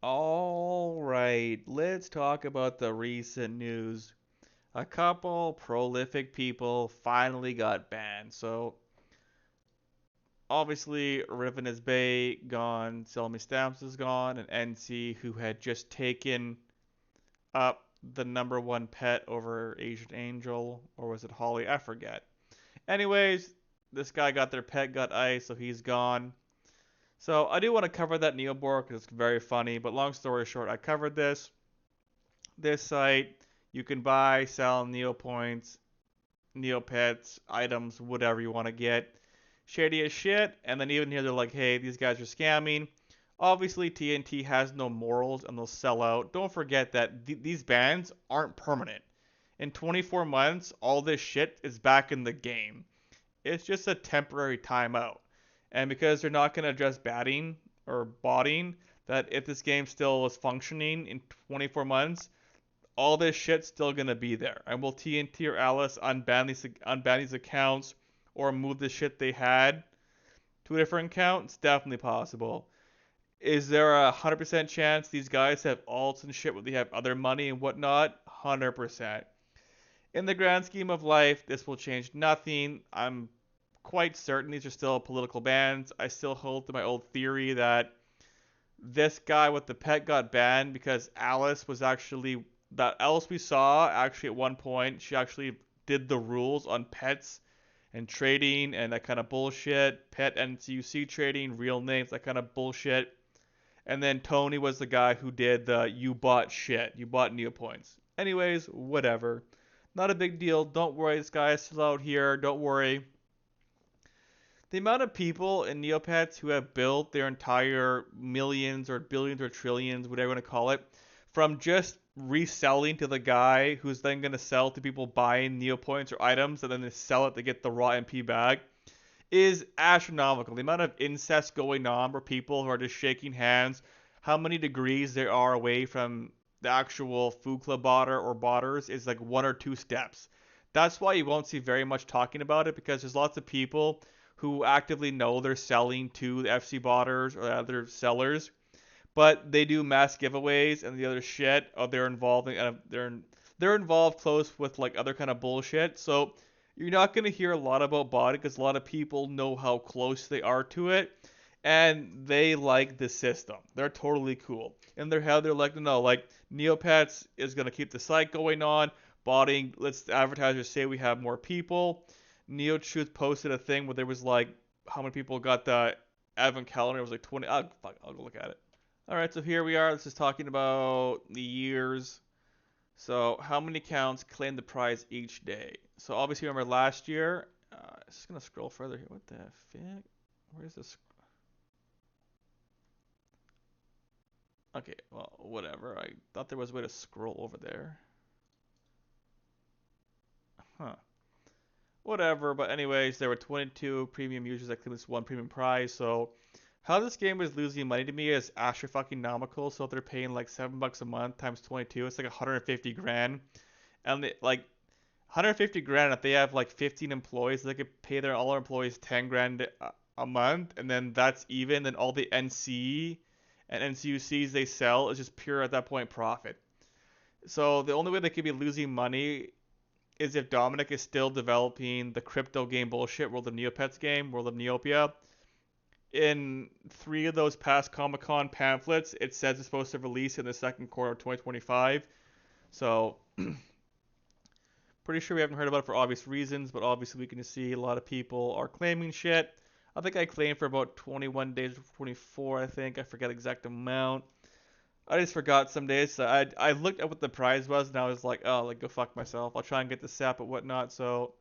All right, let's talk about the recent news. A couple prolific people finally got banned. So, obviously, Riven Bay gone, Selmy Stamps is gone, and NC, who had just taken up the number one pet over Asian Angel, or was it Holly? I forget. Anyways, this guy got their pet got ice, so he's gone. So I do want to cover that Neoborg because it's very funny. But long story short, I covered this site. You can buy, sell Neopoints, Neopets, items, whatever you want to get. Shady as shit. And then even here they're like, hey, these guys are scamming. Obviously, TNT has no morals and they'll sell out. Don't forget that these bans aren't permanent. In 24 months, all this shit is back in the game. It's just a temporary timeout. And because they're not going to address batting or botting, that if this game still is functioning in 24 months, all this shit's still going to be there. And will TNT or Alice unban these accounts or move the shit they had to a different account? It's definitely possible. Is there a 100% chance these guys have alts and shit where they have other money and whatnot? 100%. In the grand scheme of life, this will change nothing. I'm quite certain these are still political bans. I still hold to my old theory that this guy with the pet got banned because Alice was actually that Alice we saw actually at one point she actually did the rules on pets and trading and that kind of bullshit. Pet NCUC trading, real names, that kind of bullshit. And then Tony was the guy who did the you bought shit. You bought Neopoints. Anyways, whatever. Not a big deal. Don't worry, this guy is still out here. Don't worry. The amount of people in Neopets who have built their entire millions or billions or trillions, whatever you want to call it, from just reselling to the guy who's then going to sell to people buying Neopoints or items and then they sell it to get the raw MP bag is astronomical. The amount of incest going on where people who are just shaking hands, how many degrees there are away from the actual food club botter or botters is like one or two steps. That's why you won't see very much talking about it because there's lots of people who actively know they're selling to the FC botters or other sellers, but they do mass giveaways and the other shit. They're involved in, they're involved close with like other kind of bullshit. So you're not gonna hear a lot about botting because a lot of people know how close they are to it, and they like the system. They're totally cool. In their head, they're like, no, like Neopets is gonna keep the site going on. Botting, let's advertisers say we have more people. NeoTruth posted a thing where there was like how many people got the advent calendar. It was like 20. Fuck, I'll go look at it. All right, so here we are. This is talking about the years. So how many accounts claim the prize each day? So obviously remember last year. Just gonna scroll further here. What the fuck? Where's this? Okay, well, whatever. I thought there was a way to scroll over there. Huh. Whatever. But anyways, there were 22 premium users that claimed this one premium prize. So how this game is losing money to me is astronomical. Fucking nomical. So if they're paying like $7 a month times 22, it's like 150 grand. And they, like 150 grand if they have like 15 employees, they could pay their all their employees 10 grand a month, and then that's even. Then all the NC and NCUCs they sell is just pure at that point profit. So the only way they could be losing money is if Dominic is still developing the crypto game bullshit World of Neopets game, World of Neopia. In three of those past Comic Con pamphlets, it says it's supposed to release in the second quarter of 2025. So pretty sure we haven't heard about it for obvious reasons, but obviously we can see a lot of people are claiming shit. I think I claimed for about 21 days, 24, I think. I forget the exact amount. I just forgot some days. So I looked at what the prize was, and I was like, oh, like go fuck myself. I'll try and get the sap and whatnot. So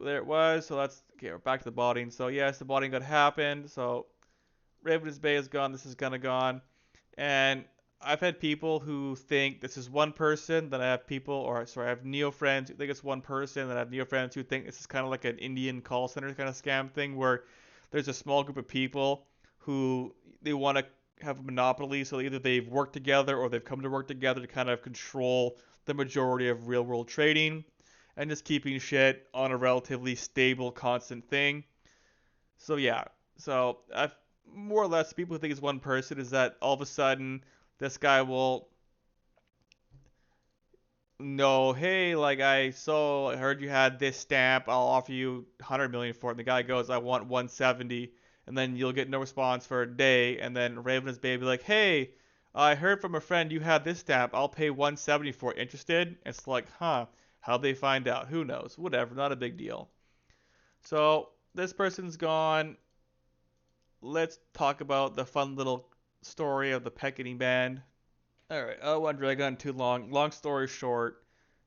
there it was. So that's okay. We're back to the botting. So yes, the botting got happened. So Ravenous Bay is gone. This is kind of gone. And I've had people who think this is one person. Then I have people, or sorry, I have neo friends who think it's one person. Then I have neo friends who think this is kind of like an Indian call center kind of scam thing where there's a small group of people who they want to have a monopoly. So either they've worked together or they've come to work together to kind of control the majority of real world trading and just keeping shit on a relatively stable, constant thing. So yeah, so I've more or less people who think it's one person is that all of a sudden this guy will know, hey, like I heard you had this stamp, I'll offer you 100 million for it. And the guy goes, I want 170, and then you'll get no response for a day, and then Raven is baby like, hey, I heard from a friend you had this stamp, I'll pay 170 for it. Interested? It's like, huh? How'd they find out? Who knows? Whatever, not a big deal. So this person's gone. Let's talk about the fun little story of the pecketing band. All right, I don't want to drag on too long. Long story short,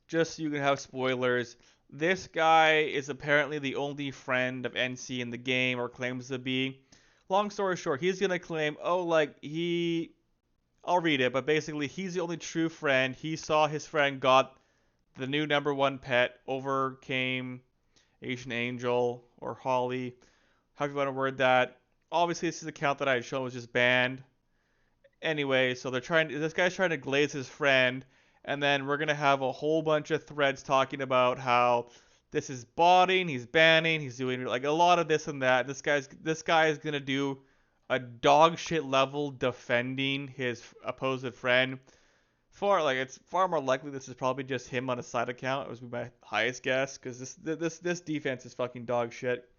just so you can have spoilers, this guy is apparently the only friend of NC in the game, or claims to be. Long story short, he's gonna claim, oh, like I'll read it, but basically he's the only true friend. He saw his friend got the new number one pet, overcame Asian Angel or Holly, however you want to word that. Obviously, this is the account that I had shown was just banned. Anyway, so this guy's trying to glaze his friend, and then we're gonna have a whole bunch of threads talking about how this is botting, he's banning, he's doing like a lot of this and that. This guy is gonna do a dog shit level defending his opposed friend. It's far more likely this is probably just him on a side account. It was my highest guess because this defense is fucking dog shit.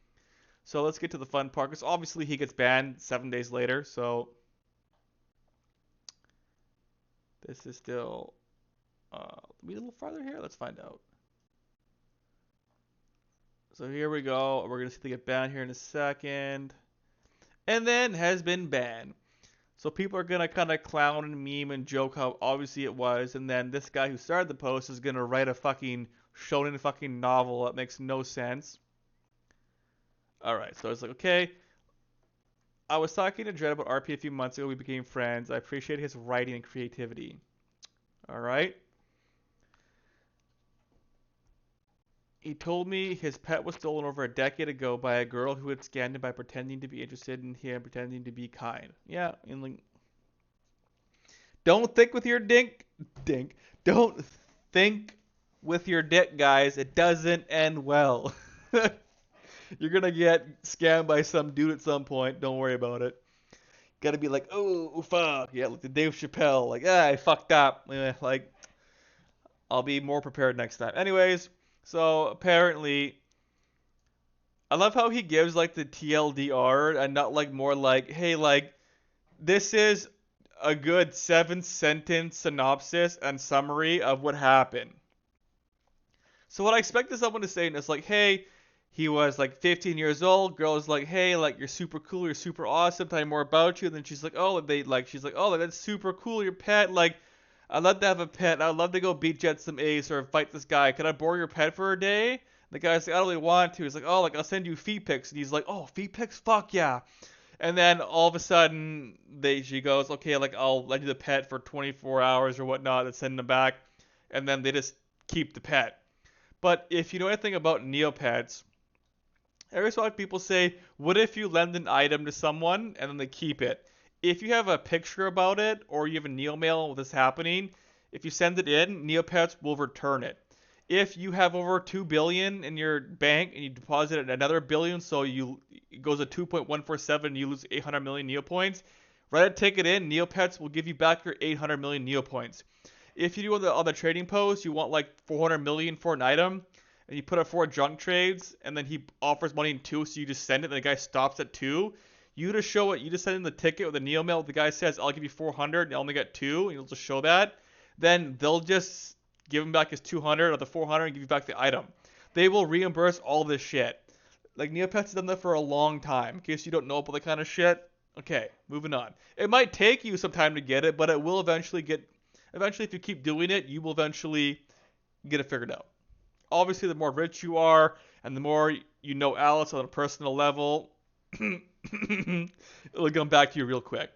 So let's get to the fun part because obviously he gets banned 7 days later. So this is still be a little farther here. Let's find out. So here we go. We're gonna see they get banned here in a second, and then has been banned. So people are gonna kind of clown and meme and joke how obviously it was, and then this guy who started the post is gonna write a fucking shonen fucking novel that makes no sense. All right, so it's like, okay, I was talking to Dred about RP a few months ago. We became friends. I appreciate his writing and creativity. All right. He told me his pet was stolen over a decade ago by a girl who had scammed him by pretending to be interested in him, pretending to be kind. Yeah, and like, don't think with your dink. Don't think with your dick, guys. It doesn't end well. You're gonna get scammed by some dude at some point. Don't worry about it. Gotta be like, oh fuck, yeah, like the Dave Chappelle, like, I fucked up. Like, I'll be more prepared next time. Anyways, so apparently, I love how he gives like the TLDR and not like more like, hey, like, this is a good 7 sentence synopsis and summary of what happened. So what I expected someone to say is like, hey, he was like 15 years old. Girl is like, hey, like you're super cool, you're super awesome. Tell me more about you. And then she's like, she's like, oh, that's super cool, your pet. Like, I'd love to have a pet. I'd love to go beat Jet some Ace or fight this guy. Can I borrow your pet for a day? The guy's like, I don't really want to. He's like, oh, like I'll send you feet pics. And he's like, oh, feet pics, fuck yeah. And then all of a sudden, she goes, okay, like I'll lend you the pet for 24 hours or whatnot, and send them back. And then they just keep the pet. But if you know anything about Neopets, every so often people say, what if you lend an item to someone and then they keep it? If you have a picture about it or you have a Neo mail with this happening, if you send it in, Neopets will return it. If you have over 2 billion in your bank and you deposit another billion, so it goes to 2.147 and you lose 800 million Neo points, write a ticket in, Neopets will give you back your 800 million Neo points. If you do on the trading post, you want like 400 million for an item, and you put it for junk trades, and then he offers money in 2, so you just send it, and the guy stops at 2. You just show it, you just send in the ticket with the Neo mail. The guy says, I'll give you 400, and I only get 2, and you'll just show that. Then they'll just give him back his 200 or the 400 and give you back the item. They will reimburse all this shit. Like, Neopets has done that for a long time. In case you don't know about that kind of shit. Okay, moving on. It might take you some time to get it, but it will eventually if you keep doing it, you will eventually get it figured out. Obviously, the more rich you are, and the more you know Alice on a personal level, it'll come back to you real quick.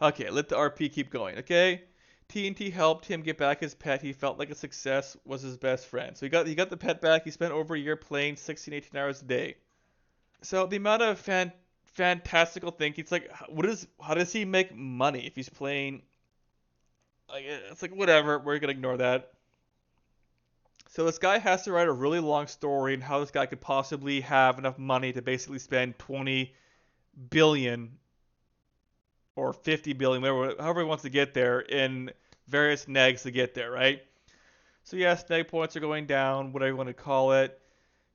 Okay, let the RP keep going, okay? TNT helped him get back his pet. He felt like a success, was his best friend. So he got the pet back. He spent over a year playing 16, 18 hours a day. So the amount of fantastical thinking, it's like, how does he make money if he's playing? Like, it's like, whatever, we're gonna ignore that. So this guy has to write a really long story on how this guy could possibly have enough money to basically spend 20 billion or 50 billion, whatever, however he wants to get there, in various negs to get there, right? So yes, neg points are going down, whatever you want to call it.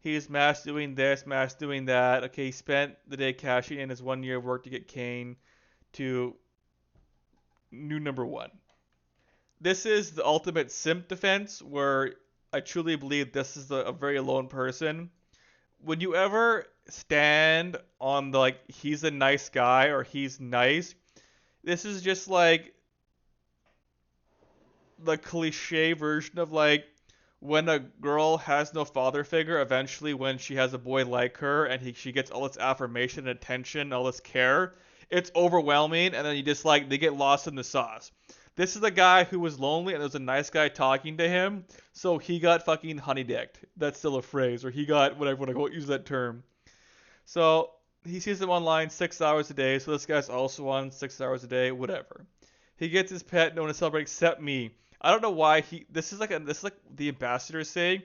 He's mass doing this, mass doing that. Okay, he spent the day cashing in his 1 year of work to get Kane to new number one. This is the ultimate simp defense where I truly believe this is a very alone person. When you ever stand on the like he's a nice guy or he's nice, this is just like the cliche version of like when a girl has no father figure, eventually when she has a boy like her and she gets all this affirmation and attention, all this care, it's overwhelming, and then you just like they get lost in the sauce. This is a guy who was lonely and there was a nice guy talking to him, so he got fucking honey dicked. That's still a phrase, or he got whatever when I go use that term. So he sees him online 6 hours a day, so this guy's also on 6 hours a day, whatever. He gets his pet, no one to celebrate except me. I don't know why he. This is like the ambassador saying.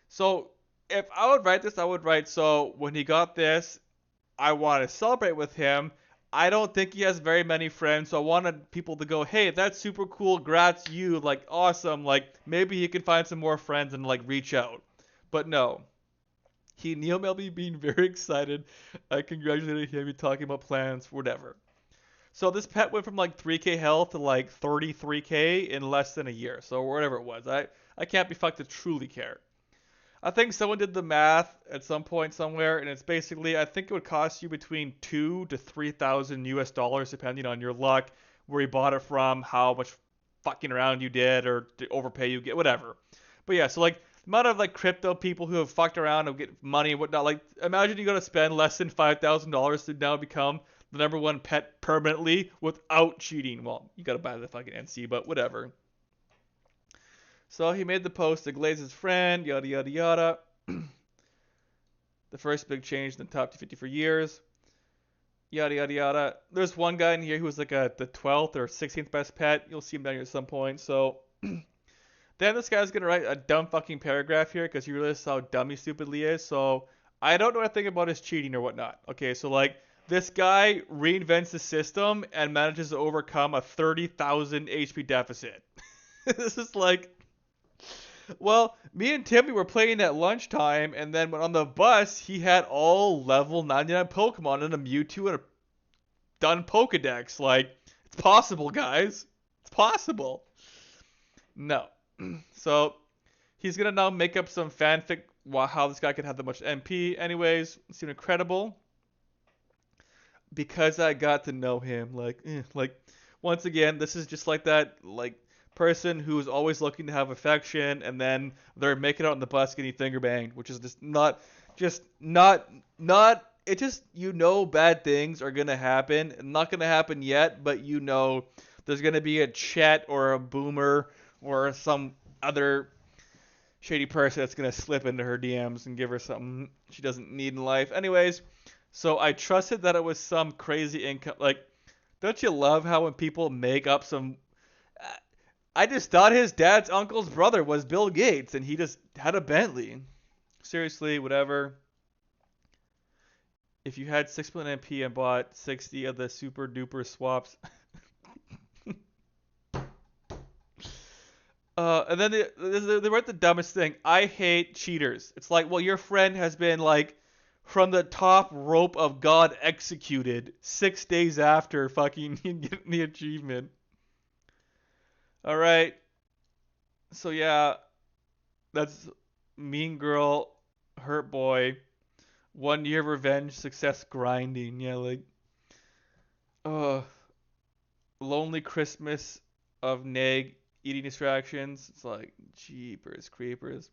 So if I would write this, I would write. So when he got this, I want to celebrate with him. I don't think he has very many friends, so I wanted people to go, "Hey, that's super cool. Grats you. Like awesome. Like maybe he can find some more friends and like reach out." But no. He emailed me being very excited. I congratulated him, talking about plans, whatever. So this pet went from like 3K health to like 33K in less than a year. So whatever it was, I can't be fucked to truly care. I think someone did the math at some point somewhere, and it's basically I think it would cost you between 2 to 3,000 US dollars depending on your luck, where you bought it from, how much fucking around you did, or to overpay you get, whatever. But yeah, so like the amount of like crypto people who have fucked around and get money and whatnot. Like imagine you gotta spend less than $5,000 to now become the number one pet permanently without cheating. Well, you gotta buy the fucking NC, but whatever. So he made the post to Glaze's friend, yada yada yada. The first big change in the top 250 for years. Yada yada yada. There's one guy in here who was like the 12th or 16th best pet. You'll see him down here at some point. So then this guy's gonna write a dumb fucking paragraph here because he realizes how dumb he stupidly is. So I don't know anything about his cheating or whatnot. Okay, so like this guy reinvents the system and manages to overcome a 30,000 HP deficit. This is like, well, me and Timmy were playing at lunchtime, and then when on the bus, he had all level 99 Pokemon and a Mewtwo and a done Pokedex. Like, it's possible, guys. It's possible. No. So, he's gonna now make up some fanfic how this guy could have that much MP. Anyways, it seemed incredible. Because I got to know him, like once again, this is just like that like person who's always looking to have affection, and then they're making out on the bus getting finger banged, which is just not. It just bad things are gonna happen. Not gonna happen yet, but there's gonna be a Chet or a Boomer or some other shady person that's gonna slip into her DMs and give her something she doesn't need in life. Anyways. So I trusted that it was some crazy income. Like, don't you love how when people make up some? I just thought his dad's uncle's brother was Bill Gates, and he just had a Bentley. Seriously, whatever. If you had 6 million MP and bought 60 of the super duper swaps. And then they wrote the dumbest thing. I hate cheaters. It's like, well, your friend has been like from the top rope of God executed 6 days after fucking getting the achievement. Alright. So yeah, that's Mean Girl, Hurt Boy, 1 year revenge, success grinding. Yeah, like, uh, Lonely Christmas of Neg, eating distractions. It's like, jeepers, creepers.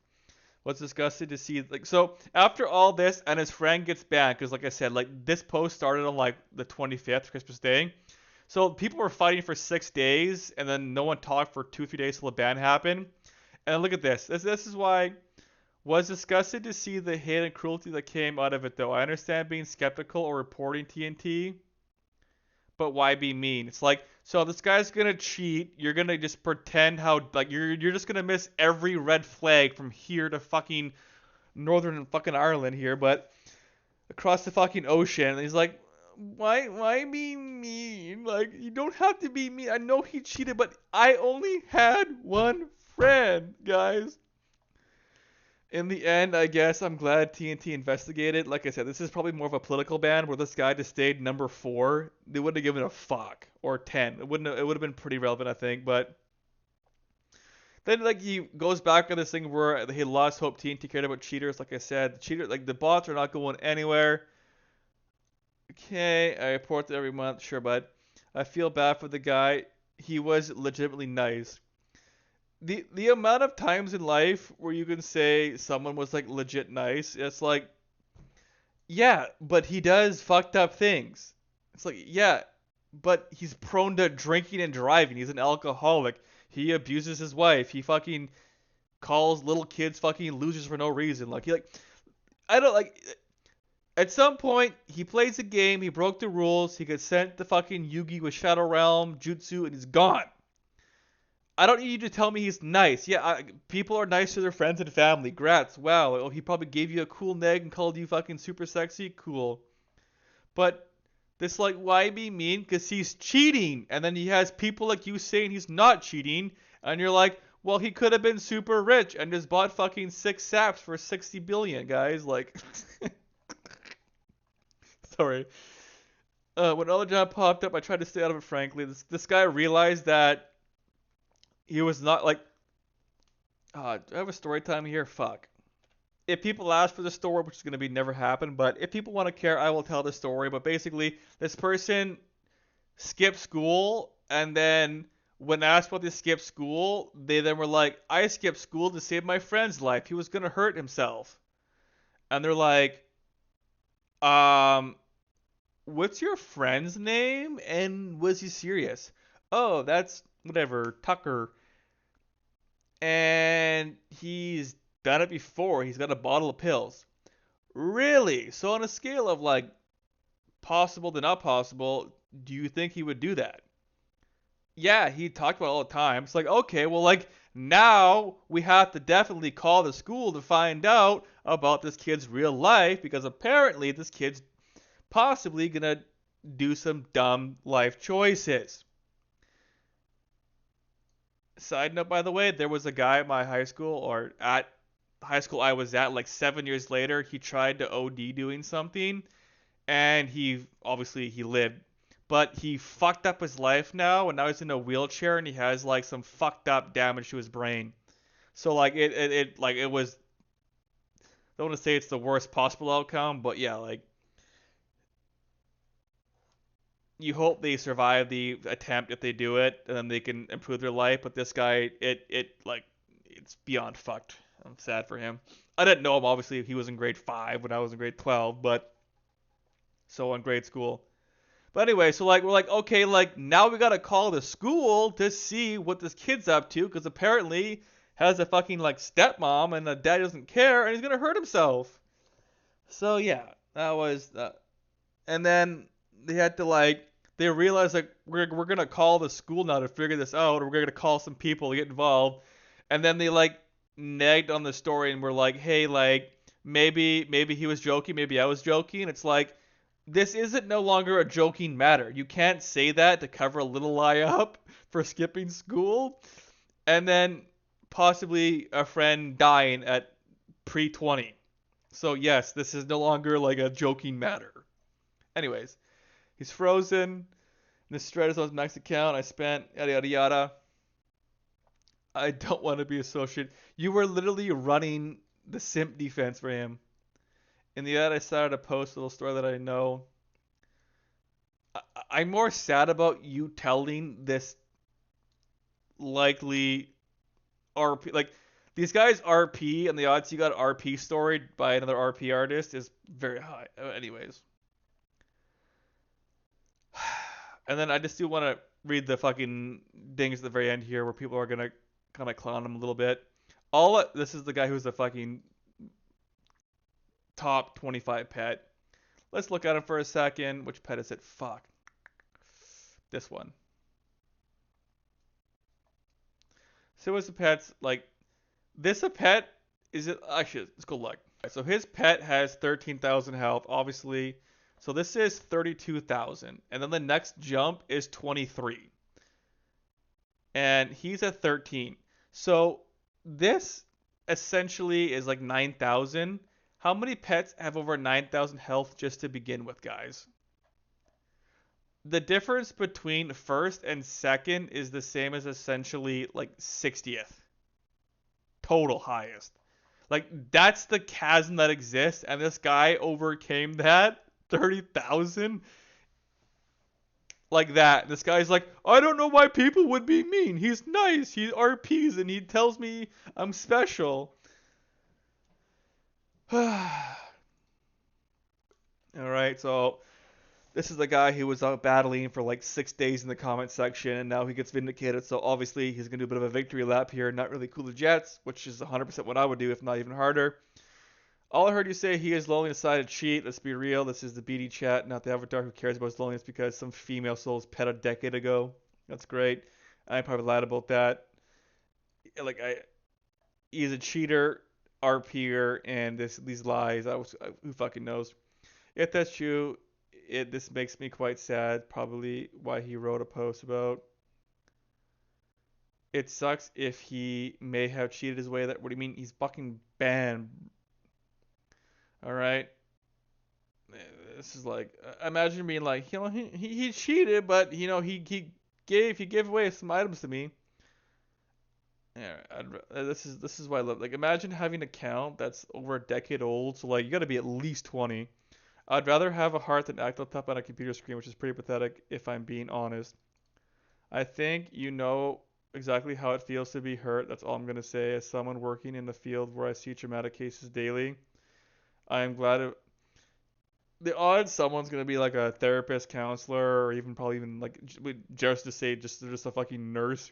What's disgusting to see, like, so after all this and his friend gets banned, because like I said, like this post started on like the 25th, Christmas Day. So people were fighting for 6 days, and then no one talked for 2 or 3 days till the ban happened. And look at this. This is why was disgusted to see the hate and cruelty that came out of it, though. I understand being skeptical or reporting TNT, but why be mean? It's like, so this guy's gonna cheat. You're gonna just pretend how like you're just gonna miss every red flag from here to fucking northern fucking Ireland here, but across the fucking ocean. And he's like, why be mean? Like, you don't have to be mean. I know he cheated, but I only had one friend, guys. In the end, I guess I'm glad TNT investigated. Like I said, this is probably more of a political ban where this guy just stayed number 4. They wouldn't have given a fuck, or 10. It would have been pretty relevant, I think. But then like he goes back on this thing where he lost hope. TNT cared about cheaters. Like I said, cheater like the bots are not going anywhere. Okay, I report it every month, sure, but I feel bad for the guy. He was legitimately nice. The amount of times in life where you can say someone was like legit nice, it's like, yeah, but he does fucked up things. It's like, yeah, but he's prone to drinking and driving. He's an alcoholic. He abuses his wife. He fucking calls little kids fucking losers for no reason. Like he like I don't like at some point, he plays a game, he broke the rules, he gets sent to fucking Yugi with Shadow Realm, Jutsu, and he's gone. I don't need you to tell me he's nice. Yeah, people are nice to their friends and family. Grats, wow. Oh, he probably gave you a cool neg and called you fucking super sexy. Cool. But this, like, why be mean? Because he's cheating. And then he has people like you saying he's not cheating. And you're like, well, he could have been super rich and just bought fucking 6 saps for 60 billion, guys. Like, sorry. When Elder John popped up, I tried to stay out of it, frankly. This guy realized that he was not like. Do I have a story time here? Fuck. If people ask for the story, which is going to be never happen, but if people want to care, I will tell the story. But basically, this person skipped school, and then when asked why they skipped school, they then were like, I skipped school to save my friend's life. He was going to hurt himself. And they're like, um, what's your friend's name? And was he serious? Oh, that's whatever, Tucker. And he's done it before. He's got a bottle of pills. Really? So on a scale of like possible to not possible, do you think he would do that? Yeah, he talked about it all the time. It's like, okay, well, like now we have to definitely call the school to find out about this kid's real life because apparently this kid's possibly gonna do some dumb life choices. Side note, by the way, there was a guy at my high school, or at high school I was at, like 7 years later, he tried to OD doing something, and he obviously he lived, but he fucked up his life now, and now he's in a wheelchair, and he has like some fucked up damage to his brain. So like it was. I don't want to say it's the worst possible outcome, but yeah, like you hope they survive the attempt if they do it, and then they can improve their life. But this guy, it like it's beyond fucked. I'm sad for him. I didn't know him obviously. He was in grade 5 when I was in grade 12, but so in grade school. But anyway, so like we're like okay, like now we gotta call the school to see what this kid's up to, because apparently has a fucking like stepmom and the dad doesn't care and he's gonna hurt himself. So yeah, that was and then they had to like they realized like we're gonna call the school now to figure this out, or we're gonna call some people to get involved, and then they like nagged on the story and were like, hey, like maybe he was joking, maybe I was joking. It's like this isn't no longer a joking matter. You can't say that to cover a little lie up for skipping school, and then possibly a friend dying at pre-20. So yes, this is no longer like a joking matter. Anyways, he's frozen. This thread is on his max account. I spent yada yada yada. I don't want to be associated. You were literally running the simp defense for him. In the end, I started to post a little story that I know. I'm more sad about you telling this likely RP. Like, these guys RP, and the odds you got RP storied by another RP artist is very high. Anyways. And then I just do want to read the fucking dings at the very end here where people are going to kind of clown him a little bit. This is the guy who's the fucking top 25 pet. Let's look at him for a second. Which pet is it? Fuck. This one. So what's the pets like? This a pet? Is it actually? Let's go look. So his pet has 13,000 health. Obviously, So this is 32,000, and then the next jump is 23, and he's at 13. So this essentially is like 9,000. How many pets have over 9,000 health just to begin with, guys? The difference between first and second is the same as essentially like 60th total highest. Like that's the chasm that exists, and this guy overcame that 30,000 like that. This guy's like, I don't know why people would be mean. He's nice. He RPs and he tells me I'm special. All right, so this is the guy who was out battling for like 6 days in the comment section, and now he gets vindicated. So obviously he's gonna do a bit of a victory lap here. Not really cool to Jets, which is 100% what I would do, if not even harder. All I heard you say, he is lonely decided to cheat. Let's be real. This is the BD chat, not the avatar who cares about his loneliness because some female soul's pet a decade ago. That's great. I probably lied about that. Like he's a cheater, RPer, and these lies. Who fucking knows? If that's true, this makes me quite sad. Probably why he wrote a post about. It sucks if he may have cheated his way. That what do you mean? He's fucking banned. All right. This is like, imagine being like, he cheated, but he gave away some items to me. Yeah, this is why I love. Like, imagine having an account that's over a decade old. So like, you got to be at least 20. I'd rather have a heart than act up on a computer screen, which is pretty pathetic if I'm being honest. I think you know exactly how it feels to be hurt. That's all I'm gonna say. As someone working in the field where I see traumatic cases daily, I am glad the odds someone's gonna be like a therapist, counselor, or even probably even like just to say just a fucking nurse,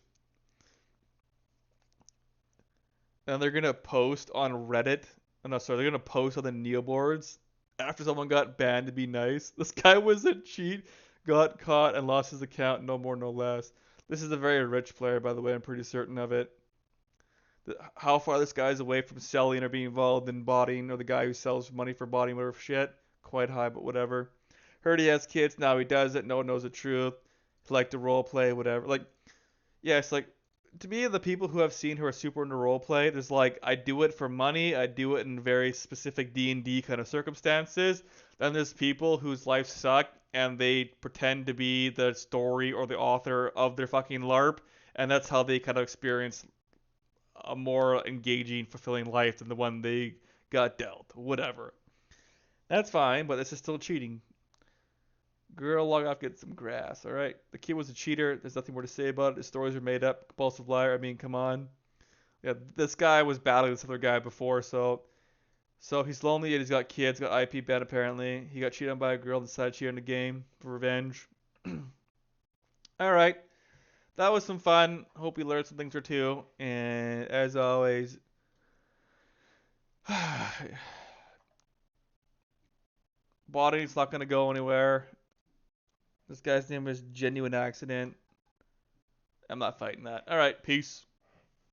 and they're gonna post on Reddit. No, sorry, they're gonna post on the Neoboards after someone got banned to be nice. This guy was a cheat, got caught, and lost his account. No more, no less. This is a very rich player, by the way. I'm pretty certain of it. How far this guy's away from selling or being involved in botting, or the guy who sells money for botting, whatever shit. Quite high, but whatever. Heard he has kids. Now he does it. No one knows the truth. He like to role play, whatever. Like, yeah, it's like, to me, the people who I've seen who are super into role play, there's like, I do it for money. I do it in very specific D&D kind of circumstances. Then there's people whose lives suck and they pretend to be the story or the author of their fucking LARP, and that's how they kind of experience a more engaging, fulfilling life than the one they got dealt. Whatever. That's fine, but this is still cheating. Girl, log off, get some grass. All right. The kid was a cheater. There's nothing more to say about it. His stories are made up. Compulsive liar. I mean, come on. Yeah, this guy was battling this other guy before, so he's lonely and he's got kids. Got IP banned apparently. He got cheated on by a girl and decided to cheat on the game for revenge. All right. That was some fun. Hope you learned some things or two. And as always, body's not gonna go anywhere. This guy's name is Genuine Accident. I'm not fighting that. All right, peace.